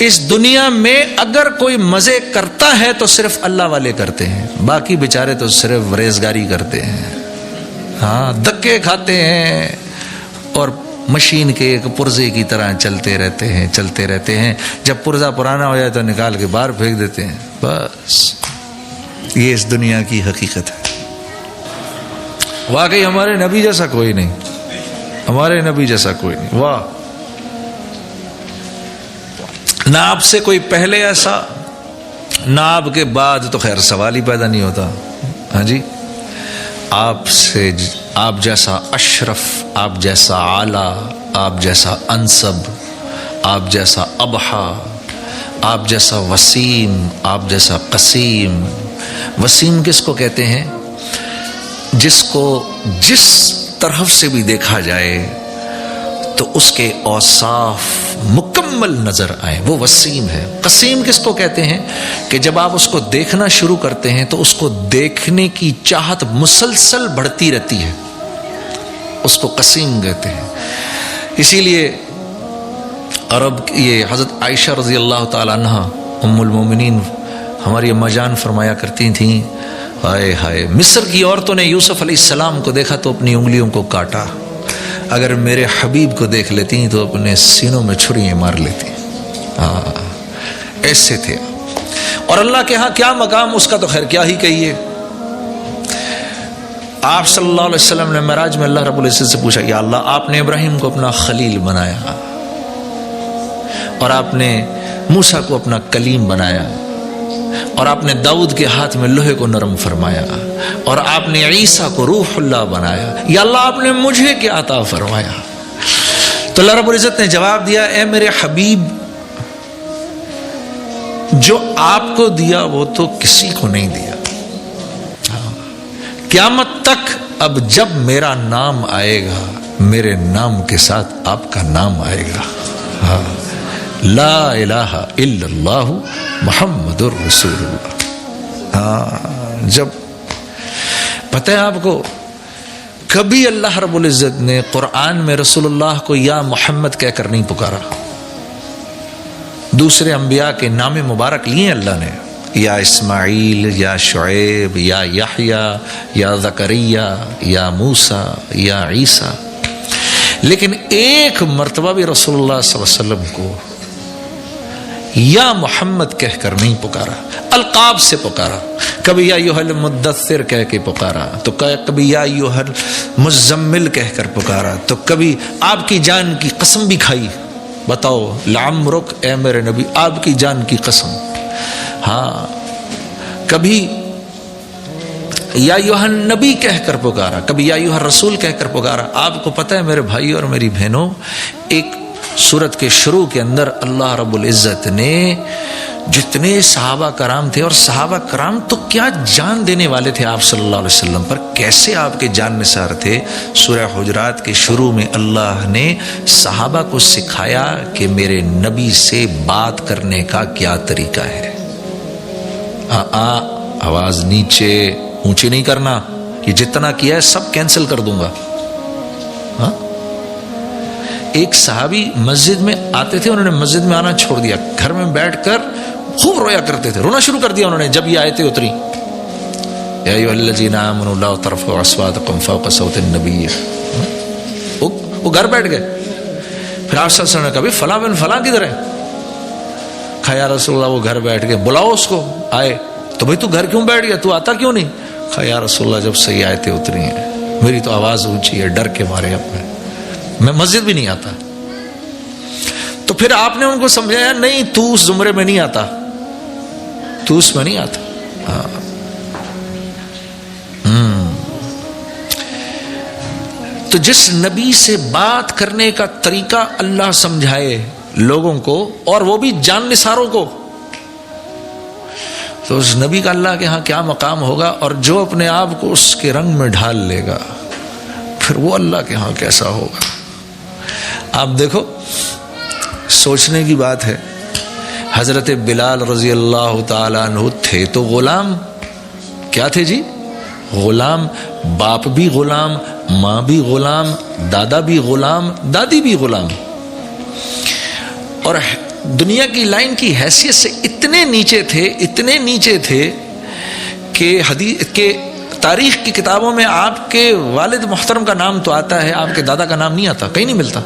اس دنیا میں اگر کوئی مزے کرتا ہے تو صرف اللہ والے کرتے ہیں، باقی بیچارے تو صرف ریزگاری کرتے ہیں، ہاں دھکے کھاتے ہیں اور مشین کے ایک پرزے کی طرح چلتے رہتے ہیں، جب پرزہ پرانا ہو جائے تو نکال کے باہر پھینک دیتے ہیں، بس یہ اس دنیا کی حقیقت ہے۔ واقعی ہمارے نبی جیسا کوئی نہیں، ہمارے نبی جیسا کوئی نہیں، واہ، نہ آپ سے کوئی پہلے ایسا، نہ آپ کے بعد، تو خیر سوال ہی پیدا نہیں ہوتا۔ ہاں جی، آپ جیسا اشرف، آپ جیسا اعلیٰ، آپ جیسا انسب، آپ جیسا ابحا، آپ جیسا وسیم، آپ جیسا قسیم۔ وسیم کس کو کہتے ہیں؟ جس کو جس طرف سے بھی دیکھا جائے تو اس کے اوصاف مکمل نظر آئے، وہ وسیم ہے۔ قسیم کس کو کہتے ہیں؟ کہ جب آپ اس کو دیکھنا شروع کرتے ہیں تو اس کو دیکھنے کی چاہت مسلسل بڑھتی رہتی ہے، اس کو قسیم کہتے ہیں۔ اسی لیے عرب یہ حضرت عائشہ رضی اللہ تعالی عنہ ام المومنین ہماری اما جان فرمایا کرتی تھیں، ہائے ہائے، مصر کی عورتوں نے یوسف علیہ السلام کو دیکھا تو اپنی انگلیوں کو کاٹا، اگر میرے حبیب کو دیکھ لیتی تو اپنے سینوں میں چھریاں مار لیتی۔ ہاں ایسے تھے۔ اور اللہ کے ہاں کیا مقام، اس کا تو خیر کیا ہی کہیے۔ آپ صلی اللہ علیہ وسلم نے معراج میں اللہ رب العزت سے پوچھا، یا اللہ، آپ نے ابراہیم کو اپنا خلیل بنایا اور آپ نے موسیٰ کو اپنا کلیم بنایا اور آپ نے داؤد کے ہاتھ میں لوہے کو نرم فرمایا اور آپ نے عیسیٰ کو روح اللہ بنایا، یا اللہ آپ نے مجھے کیا عطا فرمایا؟ تو اللہ رب العزت نے جواب دیا، اے میرے حبیب، جو آپ کو دیا وہ تو کسی کو نہیں دیا۔ قیامت تک اب جب میرا نام آئے گا، میرے نام کے ساتھ آپ کا نام آئے گا، لا الہ الا اللہ محمد الرسول اللہ۔ ہاں، جب پتہ ہے آپ کو، کبھی اللہ رب العزت نے قرآن میں رسول اللہ کو یا محمد کہہ کر نہیں پکارا۔ دوسرے انبیاء کے نام مبارک لیے اللہ نے، یا اسماعیل، یا شعیب، یا یحییٰ، یا زکریا، یا موسیٰ، یا عیسیٰ، لیکن ایک مرتبہ بھی رسول اللہ صلی اللہ علیہ وسلم کو یا محمد کہہ کر نہیں پکارا، القاب سے پکارا۔ کبھی یا ایھا المدثر کہہ کے پکارا، تو کبھی یا ایھا المزمل کہہ کر پکارا، تو کبھی آپ کی جان کی قسم بھی کھائی۔ بتاؤ، لعمرک، اے میرے نبی، آپ کی جان کی قسم۔ ہاں، کبھی یا ایھا النبی کہہ کر پکارا، کبھی یا ایھا الرسول کہہ کر پکارا۔ آپ کو پتہ ہے میرے بھائیو اور میری بہنوں، ایک سورت کے شروع کے اندر اللہ رب العزت نے جتنے صحابہ کرام تھے، اور صحابہ کرام تو کیا جان دینے والے تھے آپ صلی اللہ علیہ وسلم پر، کیسے آپ کے جان نثار تھے۔ سورہ حجرات کے شروع میں اللہ نے صحابہ کو سکھایا کہ میرے نبی سے بات کرنے کا کیا طریقہ ہے۔ آواز نیچے اونچی نہیں کرنا، یہ جتنا کیا ہے سب کینسل کر دوں گا۔ ہاں، ایک صحابی مسجد میں آتے تھے، انہوں نے مسجد میں آنا چھوڑ دیا، گھر میں بیٹھ کر خوب رویا کرتے تھے، رونا شروع کر دیا انہوں نے جب یہ آیتیں اتری، یا ایھا الذین آمنوا لا ترفعوا اصواتکم فوق صوت النبی۔ وہ گھر بیٹھ گئے۔ پھر آپ صلی اللہ علیہ وسلم نے کہا، فلاں بن فلاں کدھر ہے؟ کہا یا رسول اللہ وہ گھر بیٹھ گئے، بلاؤ اس کو۔ آئے تو بھئی تو گھر کیوں بیٹھ گیا، تو آتا کیوں نہیں؟ کہا یا رسول اللہ جب سے یہ آیتیں اتری ہیں میری تو آواز اونچی ہے، ڈر کے مارے اب میں مسجد بھی نہیں آتا۔ تو پھر آپ نے ان کو سمجھایا، نہیں تو اس زمرے میں نہیں آتا، تو اس میں نہیں آتا۔ ہاں، تو جس نبی سے بات کرنے کا طریقہ اللہ سمجھائے لوگوں کو، اور وہ بھی جان نثاروں کو، تو اس نبی کا اللہ کے ہاں کیا مقام ہوگا، اور جو اپنے آپ کو اس کے رنگ میں ڈھال لے گا پھر وہ اللہ کے ہاں کیسا ہوگا۔ آپ دیکھو، سوچنے کی بات ہے، حضرت بلال رضی اللہ تعالیٰ عنہ تھے تو غلام، کیا تھے جی؟ غلام، باپ بھی غلام، ماں بھی غلام، دادا بھی غلام، دادی بھی غلام، اور دنیا کی لائن کی حیثیت سے اتنے نیچے تھے کہ تاریخ کی کتابوں میں آپ کے والد محترم کا نام تو آتا ہے، آپ کے دادا کا نام نہیں آتا، کہیں نہیں ملتا.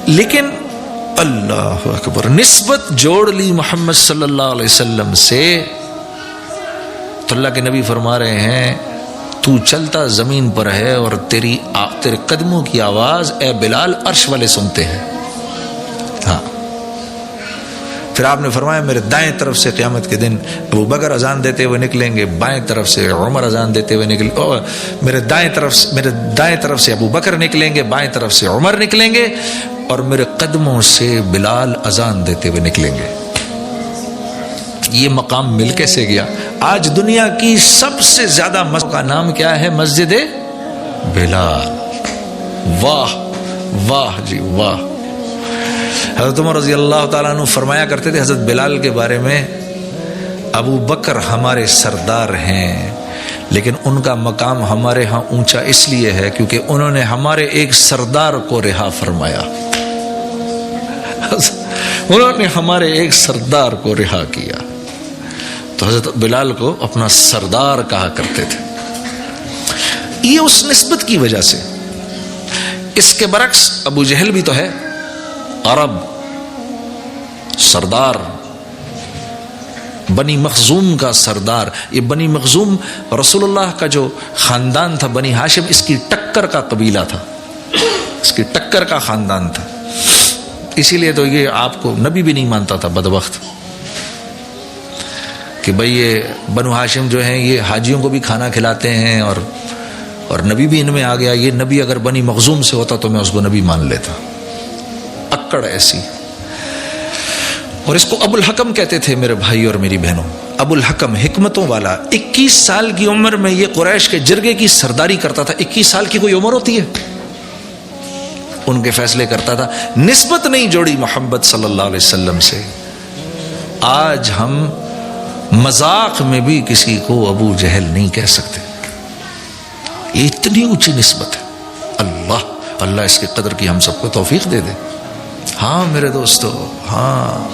لیکن اللہ اکبر، نسبت جوڑ لی محمد صلی اللہ علیہ وسلم سے تو اللہ کے نبی فرما رہے ہیں تو چلتا زمین پر ہے اور تیرے قدموں کی آواز اے بلال عرش والے سنتے ہیں. ہاں، پھر آپ نے فرمایا میرے دائیں طرف سے قیامت کے دن ابو بکر اذان دیتے ہوئے نکلیں گے، بائیں طرف سے عمر اذان دیتے ہوئے نکلیں گے، میرے دائیں طرف سے ابو بکر نکلیں گے، بائیں طرف سے عمر نکلیں گے، اور میرے قدموں سے بلال اذان دیتے ہوئے نکلیں گے. یہ مقام مل کیسے گیا؟ آج دنیا کی سب سے زیادہ مسجد کا نام کیا ہے؟ مسجد بلال. واہ واہ جی واہ. حضرت عمر رضی اللہ تعالیٰ عنہ فرمایا کرتے تھے حضرت بلال کے بارے میں، ابو بکر ہمارے سردار ہیں لیکن ان کا مقام ہمارے ہاں اونچا اس لیے ہے کیونکہ انہوں نے ہمارے ایک سردار کو رہا فرمایا. انہوں نے ہمارے ایک سردار کو رہا کیا، تو حضرت بلال کو اپنا سردار کہا کرتے تھے. یہ اس نسبت کی وجہ سے. اس کے برعکس ابو جہل بھی تو ہے عرب سردار، بنی مخزوم کا سردار. یہ بنی مخزوم رسول اللہ کا جو خاندان تھا، بنی ہاشم، اس کی ٹکر کا قبیلہ تھا، اس کی ٹکر کا خاندان تھا. اسی لیے تو یہ آپ کو نبی بھی نہیں مانتا تھا بدبخت، کہ بھئی یہ بنو ہاشم جو ہیں یہ حاجیوں کو بھی کھانا کھلاتے ہیں اور نبی بھی ان میں آ گیا. یہ نبی اگر بنی مخزوم سے ہوتا تو میں اس کو نبی مان لیتا. اکڑ ایسی. اور اس کو ابو الحکم کہتے تھے میرے بھائی اور میری بہنوں. ابو الحکم حکمتوں والا. 21 سال کی عمر میں یہ قریش کے جرگے کی سرداری کرتا تھا. 21 سال کی کوئی عمر ہوتی ہے؟ ان کے فیصلے کرتا تھا. نسبت نہیں جوڑی محمد صلی اللہ علیہ وسلم سے. آج ہم مذاق میں بھی کسی کو ابو جہل نہیں کہہ سکتے. یہ اتنی اونچی نسبت ہے. اللہ اس کی قدر کی ہم سب کو توفیق دے دے. ہاں میرے دوستو، ہاں.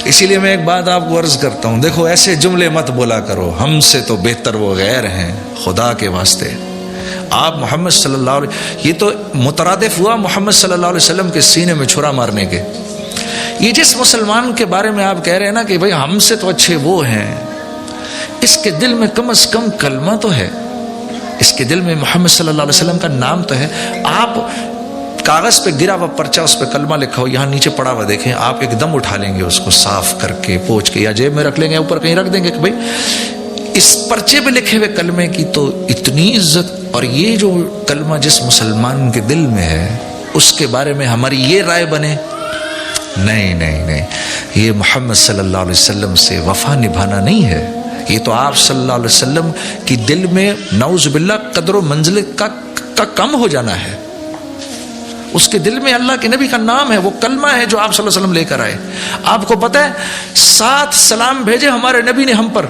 اسی لیے میں ایک بات آپ کو عرض کرتا ہوں، دیکھو ایسے جملے مت بولا کرو ہم سے تو بہتر وہ غیر ہیں. خدا کے واسطے آپ محمد صلی اللہ علیہ، یہ تو مترادف ہوا محمد صلی اللہ علیہ وسلم کے سینے میں چھرا مارنے کے. یہ جس مسلمان کے بارے میں آپ کہہ رہے ہیں نا کہ بھئی ہم سے تو اچھے وہ ہیں، اس کے دل میں کم از کم کلمہ تو ہے، اس کے دل میں محمد صلی اللہ علیہ وسلم کا نام تو ہے. آپ کاغذ پہ گرا ہوا پرچہ، اس پہ کلمہ لکھا ہو، یہاں نیچے پڑا ہوا دیکھیں، آپ ایک دم اٹھا لیں گے اس کو صاف کر کے پوچھ کے، یا جیب میں رکھ لیں گے، اوپر کہیں رکھ دیں گے کہ بھئی اس پرچے پہ لکھے ہوئے کلمے کی تو اتنی عزت. اور یہ جو کلمہ جس مسلمان کے دل میں ہے اس کے بارے میں ہماری یہ رائے بنے، نہیں، یہ محمد صلی اللہ علیہ وسلم سے وفا نبھانا نہیں ہے. یہ تو آپ صلی اللہ علیہ وسلم کی دل میں نعوذ باللہ قدر و منزلت کا کم ہو جانا ہے. اس کے دل میں اللہ کے نبی کا نام ہے، وہ کلمہ ہے جو آپ صلی اللہ علیہ وسلم لے کر آئے. آپ کو پتہ ہے 7 سلام بھیجے ہمارے نبی نے ہم پر.